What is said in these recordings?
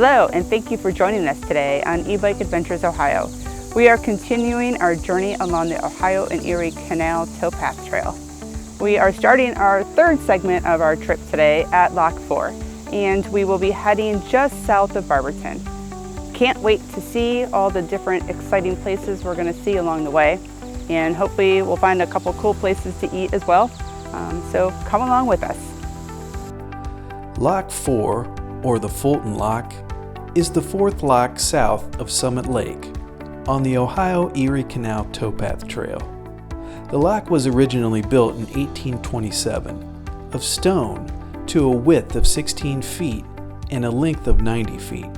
Hello, and thank you for joining us today on E-Bike Adventures Ohio. We are continuing our journey along the Ohio and Erie Canal Towpath Trail. We are starting our third segment of our trip today at Lock 4, and we will be heading just south of Barberton. Can't wait to see all the different exciting places we're going to see along the way, and hopefully we'll find a couple cool places to eat as well. So come along with us. Lock 4, or the Fulton Lock, is the fourth lock south of Summit Lake on the Ohio-Erie Canal Towpath Trail. The lock was originally built in 1827 of stone to a width of 16 feet and a length of 90 feet.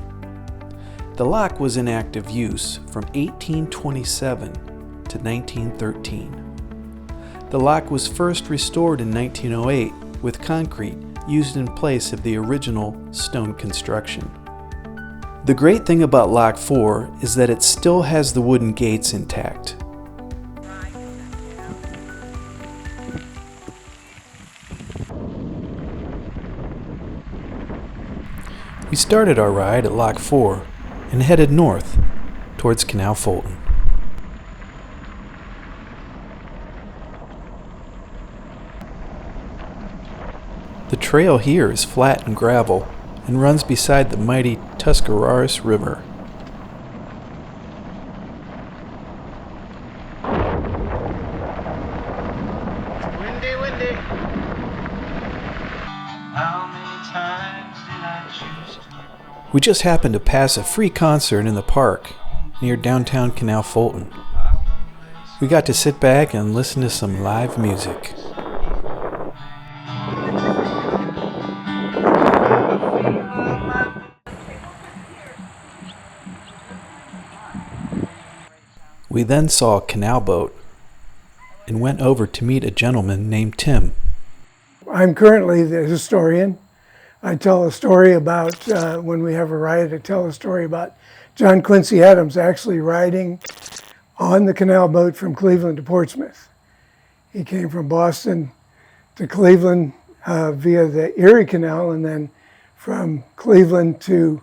The lock was in active use from 1827 to 1913. The lock was first restored in 1908 with concrete used in place of the original stone construction. The great thing about Lock 4 is that it still has the wooden gates intact. We started our ride at Lock 4 and headed north towards Canal Fulton. The trail here is flat and gravel and runs beside the mighty Tuscarawas River. Windy. How many times did I choose to? We just happened to pass a free concert in the park near downtown Canal Fulton. We got to sit back and listen to some live music. We then saw a canal boat and went over to meet a gentleman named Tim. I'm currently the historian. I tell a story about, when we have a ride, I tell a story about John Quincy Adams actually riding on the canal boat from Cleveland to Portsmouth. He came from Boston to Cleveland via the Erie Canal, and then from Cleveland to,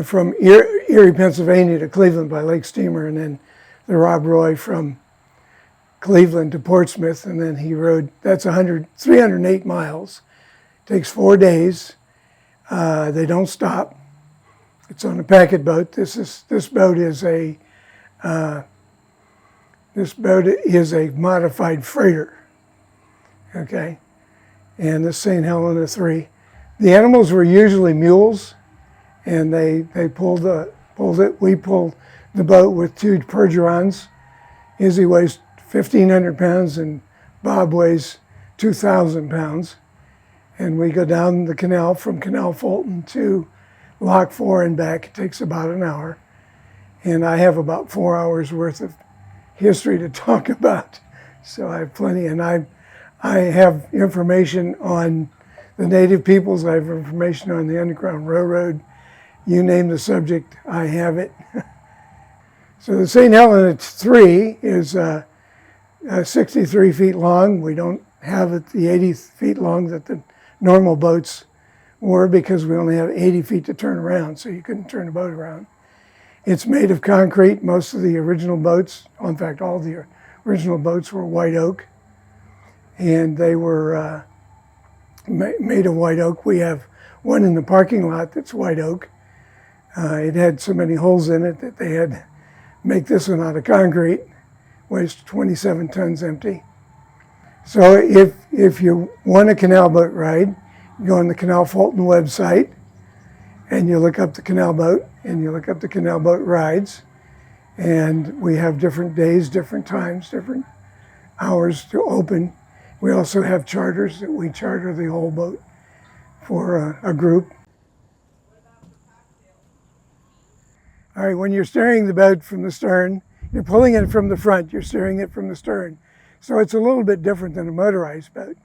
from Erie, Pennsylvania to Cleveland by lake steamer, and then the Rob Roy from Cleveland to Portsmouth, and then he rode, that's 308 miles. Takes 4 days. They don't stop. It's on a packet boat. This boat is a modified freighter. Okay, and this St. Helena 3. The animals were usually mules, and they pulled it. We pulled the boat with 2 Percherons. Izzy weighs 1,500 pounds, and Bob weighs 2,000 pounds. And we go down the canal from Canal Fulton to Lock 4 and back. It takes about an hour. And I have about 4 hours worth of history to talk about. So I have plenty. And I have information on the native peoples. I have information on the Underground Railroad. You name the subject, I have it. So the St. Helena 3 is 63 feet long. We don't have it the 80 feet long that the normal boats were, because we only have 80 feet to turn around, so you couldn't turn the boat around. It's made of concrete. Most of the original boats, in fact, all the original boats were white oak, and they were made of white oak. We have one in the parking lot that's white oak. It had so many holes in it that they had to make this one out of concrete. Weighs 27 tons empty. So if you want a canal boat ride, you go on the Canal Fulton website and you look up the canal boat and you look up the canal boat rides. And we have different days, different times, different hours to open. We also have charters that we charter the whole boat for a group. All right, when you're steering the boat from the stern, you're pulling it from the front, you're steering it from the stern. So it's a little bit different than a motorized boat.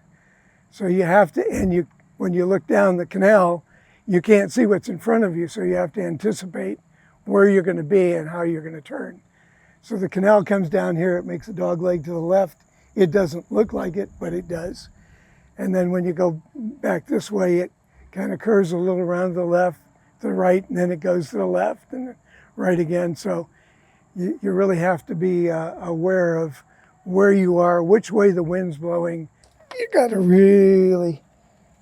So you have to, and when you look down the canal, you can't see what's in front of you, so you have to anticipate where you're going to be and how you're going to turn. So the canal comes down here, it makes a dog leg to the left. It doesn't look like it, but it does. And then when you go back this way, it kind of curves a little around to the left, to the right, and then it goes to the left and then right again. So you really have to be aware of where you are, which way the wind's blowing. You got to really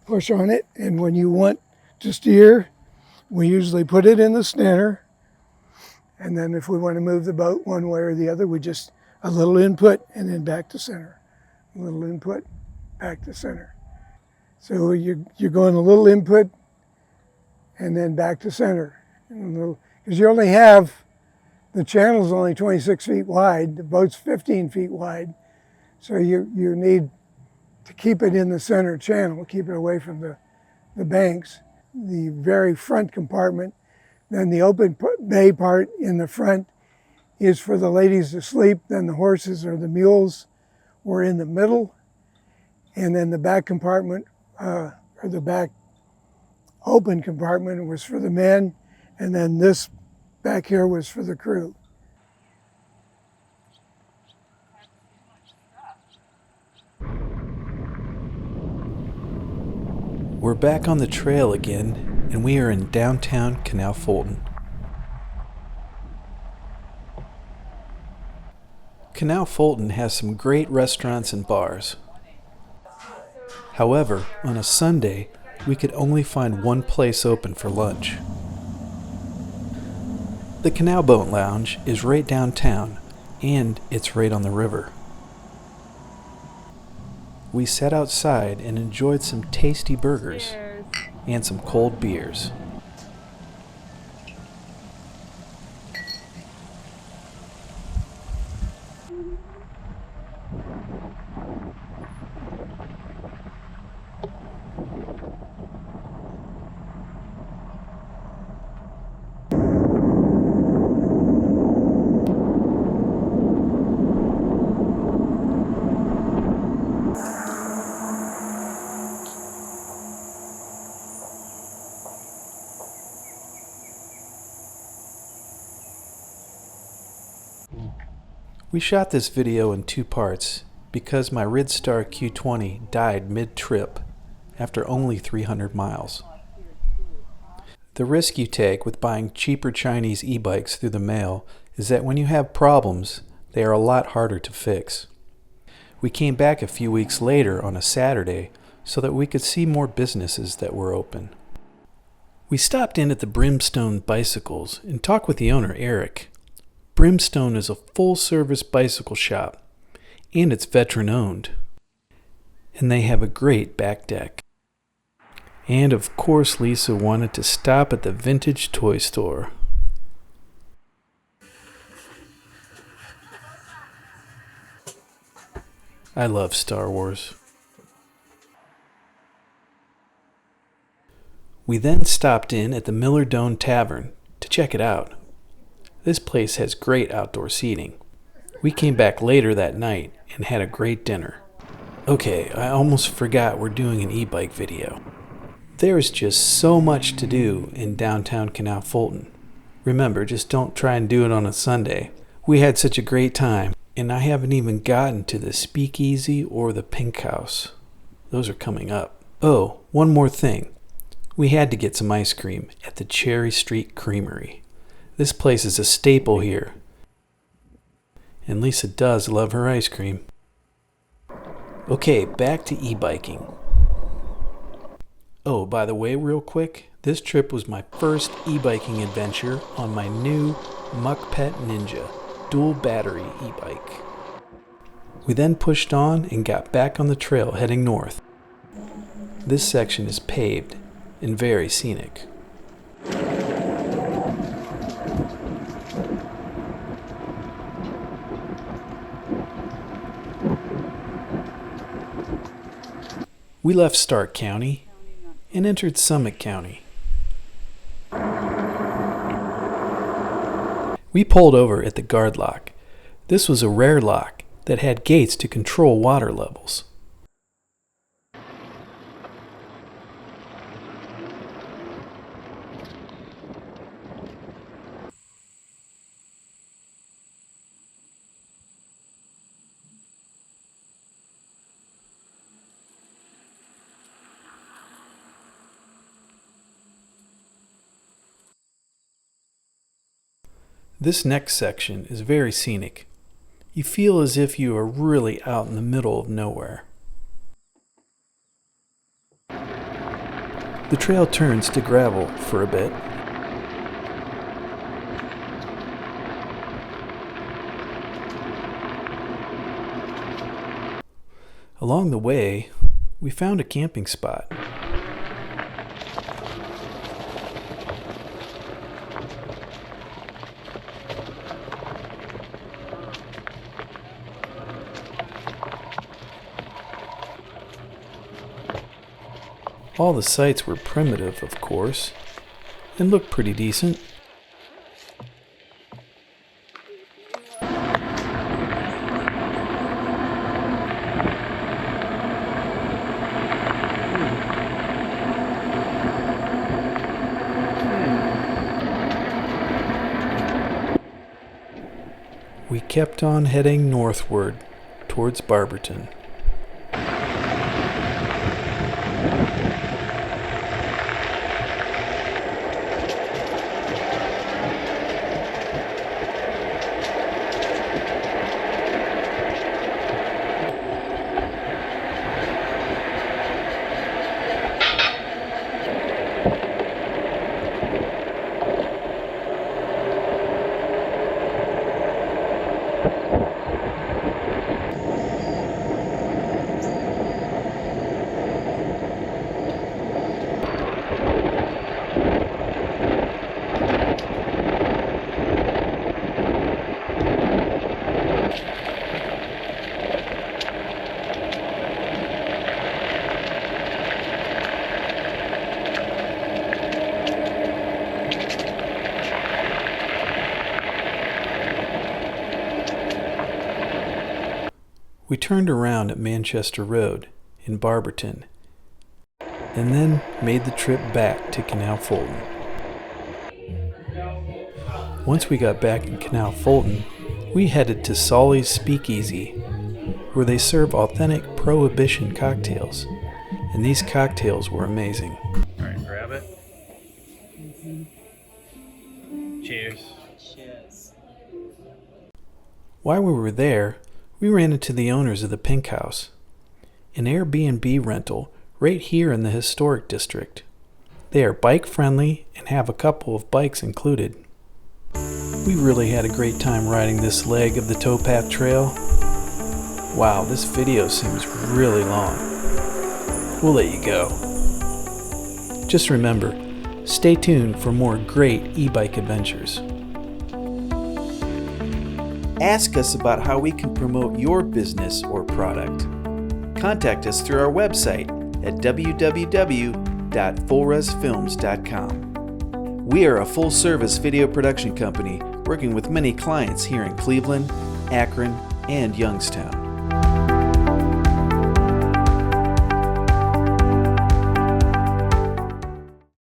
push on it. And when you want to steer, we usually put it in the center. And then if we want to move the boat one way or the other, we just a little input and then back to center. A little input, back to center. So you're going a little input and then back to center. Because you only have, the channel's only 26 feet wide, the boat's 15 feet wide. So you need to keep it in the center channel, keep it away from the banks. The very front compartment, then the open bay part in the front is for the ladies to sleep, then the horses or the mules were in the middle, and then the back compartment, or the back open compartment was for the men, and then this back here was for the crew. We're back on the trail again, and we are in downtown Canal Fulton. Canal Fulton has some great restaurants and bars. However, on a Sunday, we could only find one place open for lunch. The Canal Boat Lounge is right downtown, and it's right on the river. We sat outside and enjoyed some tasty burgers and some cold beers. We shot this video in 2 parts because my Ridstar Q20 died mid-trip after only 300 miles. The risk you take with buying cheaper Chinese e-bikes through the mail is that when you have problems, they are a lot harder to fix. We came back a few weeks later on a Saturday so that we could see more businesses that were open. We stopped in at the Brimstone Bicycles and talked with the owner, Eric. Brimstone is a full-service bicycle shop, and it's veteran-owned. And they have a great back deck. And of course Lisa wanted to stop at the vintage toy store. I love Star Wars. We then stopped in at the Miller Doan Tavern to check it out. This place has great outdoor seating. We came back later that night and had a great dinner. Okay, I almost forgot we're doing an e-bike video. There is just so much to do in downtown Canal Fulton. Remember, just don't try and do it on a Sunday. We had such a great time, and I haven't even gotten to the Speakeasy or the Pink House. Those are coming up. Oh, one more thing. We had to get some ice cream at the Cherry Street Creamery. This place is a staple here. And Lisa does love her ice cream. Okay, back to e-biking. Oh, by the way, real quick, this trip was my first e-biking adventure on my new Muck Pet Ninja dual battery e-bike. We then pushed on and got back on the trail heading north. This section is paved and very scenic. We left Stark County and entered Summit County. We pulled over at the guard lock. This was a rare lock that had gates to control water levels. This next section is very scenic. You feel as if you are really out in the middle of nowhere. The trail turns to gravel for a bit. Along the way, we found a camping spot. All the sites were primitive, of course, and looked pretty decent. We kept on heading northward towards Barberton. We turned around at Manchester Road in Barberton and then made the trip back to Canal Fulton. Once we got back in Canal Fulton, we headed to Solly's Speakeasy, where they serve authentic Prohibition cocktails, and these cocktails were amazing. All right, grab it. Cheers. While we were there, we ran into the owners of the Pink House, an Airbnb rental right here in the historic district. They are bike friendly and have a couple of bikes included. We really had a great time riding this leg of the towpath trail. Wow, this video seems really long. We'll let you go. Just remember, stay tuned for more great e-bike adventures. Ask us about how we can promote your business or product. Contact us through our website at www.fullresfilms.com. We are a full-service video production company working with many clients here in Cleveland, Akron, and Youngstown.